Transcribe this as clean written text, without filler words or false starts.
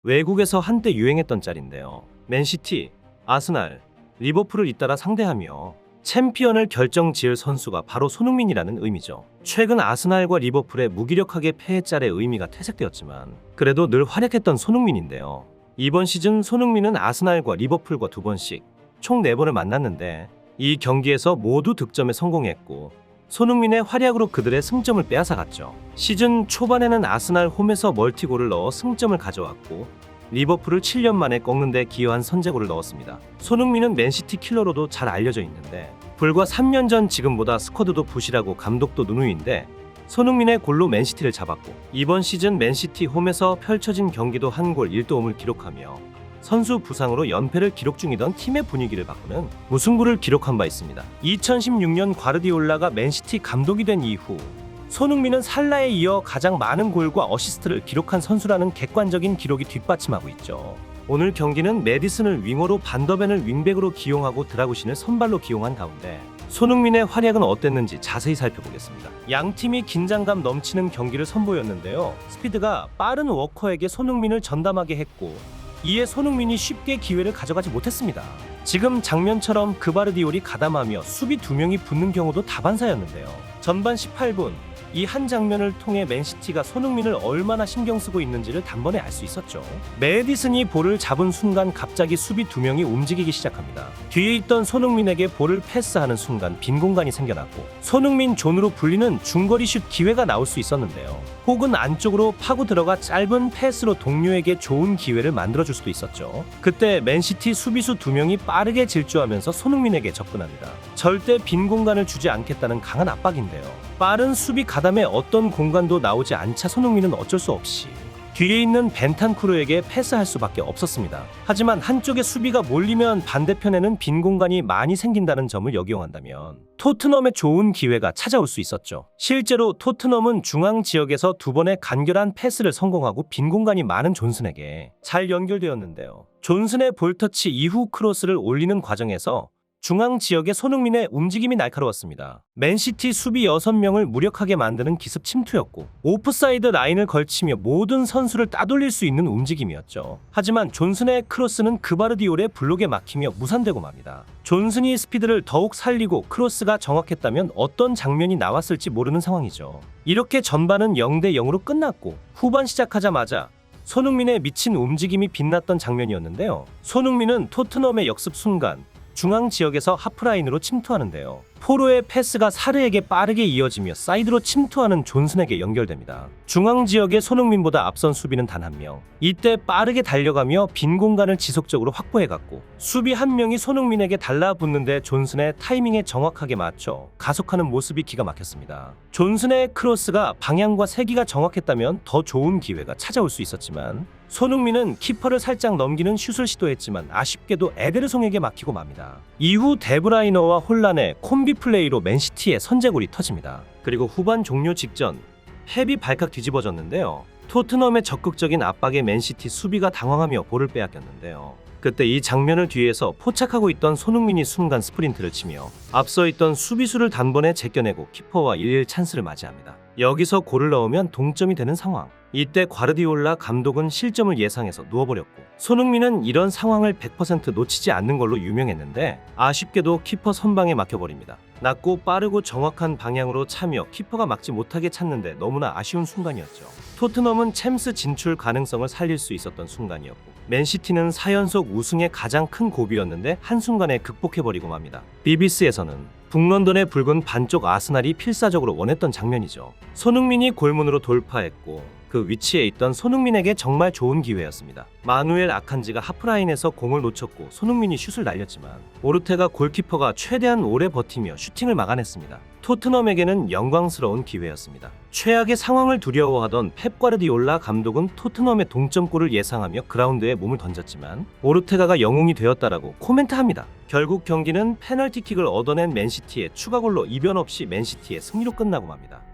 외국에서 한때 유행했던 짤인데요. 맨시티, 아스날, 리버풀을 잇따라 상대하며 챔피언을 결정지을 선수가 바로 손흥민이라는 의미죠. 최근 아스날과 리버풀의 무기력하게 패해 짤의 의미가 퇴색되었지만 그래도 늘 활약했던 손흥민인데요. 이번 시즌 손흥민은 아스날과 리버풀과 2번씩 총 4번을 만났는데 이 경기에서 모두 득점에 성공했고 손흥민의 활약으로 그들의 승점을 빼앗아갔죠. 시즌 초반에는 아스날 홈에서 멀티골을 넣어 승점을 가져왔고 리버풀을 7년 만에 꺾는 데 기여한 선제골을 넣었습니다. 손흥민은 맨시티 킬러로도 잘 알려져 있는데 불과 3년 전 지금보다 스쿼드도 부실하고 감독도 누누이인데 손흥민의 골로 맨시티를 잡았고 이번 시즌 맨시티 홈에서 펼쳐진 경기도 한 골 1도움을 기록하며 선수 부상으로 연패를 기록 중이던 팀의 분위기를 바꾸는 무승부를 기록한 바 있습니다. 2016년 과르디올라가 맨시티 감독이 된 이후 손흥민은 살라에 이어 가장 많은 골과 어시스트를 기록한 선수라는 객관적인 기록이 뒷받침하고 있죠. 오늘 경기는 메디슨을 윙어로 반더벤을 윙백으로 기용하고 드라구신을 선발로 기용한 가운데 손흥민의 활약은 어땠는지 자세히 살펴보겠습니다. 양팀이 긴장감 넘치는 경기를 선보였는데요. 스피드가 빠른 워커에게 손흥민을 전담하게 했고 이에 손흥민이 쉽게 기회를 가져가지 못했습니다. 지금 장면처럼 그바르디올이 가담하며 수비 2명이 붙는 경우도 다반사였는데요. 전반 18분 이 한 장면을 통해 맨시티가 손흥민을 얼마나 신경 쓰고 있는지를 단번에 알 수 있었죠. 메디슨이 볼을 잡은 순간 갑자기 수비 2명이 움직이기 시작합니다. 뒤에 있던 손흥민에게 볼을 패스하는 순간 빈 공간이 생겨났고 손흥민 존으로 불리는 중거리 슛 기회가 나올 수 있었는데요. 혹은 안쪽으로 파고 들어가 짧은 패스로 동료에게 좋은 기회를 만들어줄 수도 있었죠. 그때 맨시티 수비수 2명이 빠르게 질주하면서 손흥민에게 접근합니다. 절대 빈 공간을 주지 않겠다는 강한 압박인데요. 빠른 수비 가담에 어떤 공간도 나오지 않자 손흥민은 어쩔 수 없이 뒤에 있는 벤탄쿠르에게 패스할 수밖에 없었습니다. 하지만 한쪽의 수비가 몰리면 반대편에는 빈 공간이 많이 생긴다는 점을 역이용한다면 토트넘의 좋은 기회가 찾아올 수 있었죠. 실제로 토트넘은 중앙 지역에서 2번의 간결한 패스를 성공하고 빈 공간이 많은 존슨에게 잘 연결되었는데요. 존슨의 볼터치 이후 크로스를 올리는 과정에서 중앙 지역의 손흥민의 움직임이 날카로웠습니다. 맨시티 수비 6명을 무력하게 만드는 기습 침투였고 오프사이드 라인을 걸치며 모든 선수를 따돌릴 수 있는 움직임이었죠. 하지만 존슨의 크로스는 그바르디올의 블록에 막히며 무산되고 맙니다. 존슨이 스피드를 더욱 살리고 크로스가 정확했다면 어떤 장면이 나왔을지 모르는 상황이죠. 이렇게 전반은 0대 0으로 끝났고 후반 시작하자마자 손흥민의 미친 움직임이 빛났던 장면이었는데요. 손흥민은 토트넘의 역습 순간 중앙 지역에서 하프라인으로 침투하는데요. 포로의 패스가 사르에게 빠르게 이어지며 사이드로 침투하는 존슨에게 연결됩니다. 중앙 지역의 손흥민보다 앞선 수비는 단 1명. 이때 빠르게 달려가며 빈 공간을 지속적으로 확보해갔고 수비 1명이 손흥민에게 달라붙는데 존슨의 타이밍에 정확하게 맞춰 가속하는 모습이 기가 막혔습니다. 존슨의 크로스가 방향과 세기가 정확했다면 더 좋은 기회가 찾아올 수 있었지만 손흥민은 키퍼를 살짝 넘기는 슛을 시도했지만 아쉽게도 에데르송에게 막히고 맙니다. 이후 데브라이너와 혼란의 콤비 플레이로 맨시티의 선제골이 터집니다. 그리고 후반 종료 직전 펩이 발칵 뒤집어졌는데요. 토트넘의 적극적인 압박에 맨시티 수비가 당황하며 볼을 빼앗겼는데요. 그때 이 장면을 뒤에서 포착하고 있던 손흥민이 순간 스프린트를 치며 앞서 있던 수비수를 단번에 제껴내고 키퍼와 1-1 찬스를 맞이합니다. 여기서 골을 넣으면 동점이 되는 상황. 이때 과르디올라 감독은 실점을 예상해서 누워버렸고 손흥민은 이런 상황을 100% 놓치지 않는 걸로 유명했는데 아쉽게도 키퍼 선방에 막혀버립니다. 낮고 빠르고 정확한 방향으로 차며 키퍼가 막지 못하게 찼는데 너무나 아쉬운 순간이었죠. 토트넘은 챔스 진출 가능성을 살릴 수 있었던 순간이었고 맨시티는 4연속 우승의 가장 큰 고비였는데 한순간에 극복해버리고 맙니다. BBC에서는 북런던의 붉은 반쪽 아스날이 필사적으로 원했던 장면이죠. 손흥민이 골문으로 돌파했고 그 위치에 있던 손흥민에게 정말 좋은 기회였습니다. 마누엘 아칸지가 하프라인에서 공을 놓쳤고 손흥민이 슛을 날렸지만 오르테가 골키퍼가 최대한 오래 버티며 슈팅을 막아냈습니다. 토트넘에게는 영광스러운 기회였습니다. 최악의 상황을 두려워하던 펩 과르디올라 감독은 토트넘의 동점골을 예상하며 그라운드에 몸을 던졌지만 오르테가가 영웅이 되었다라고 코멘트합니다. 결국 경기는 페널티킥을 얻어낸 맨시티의 추가골로 이변 없이 맨시티의 승리로 끝나고 맙니다.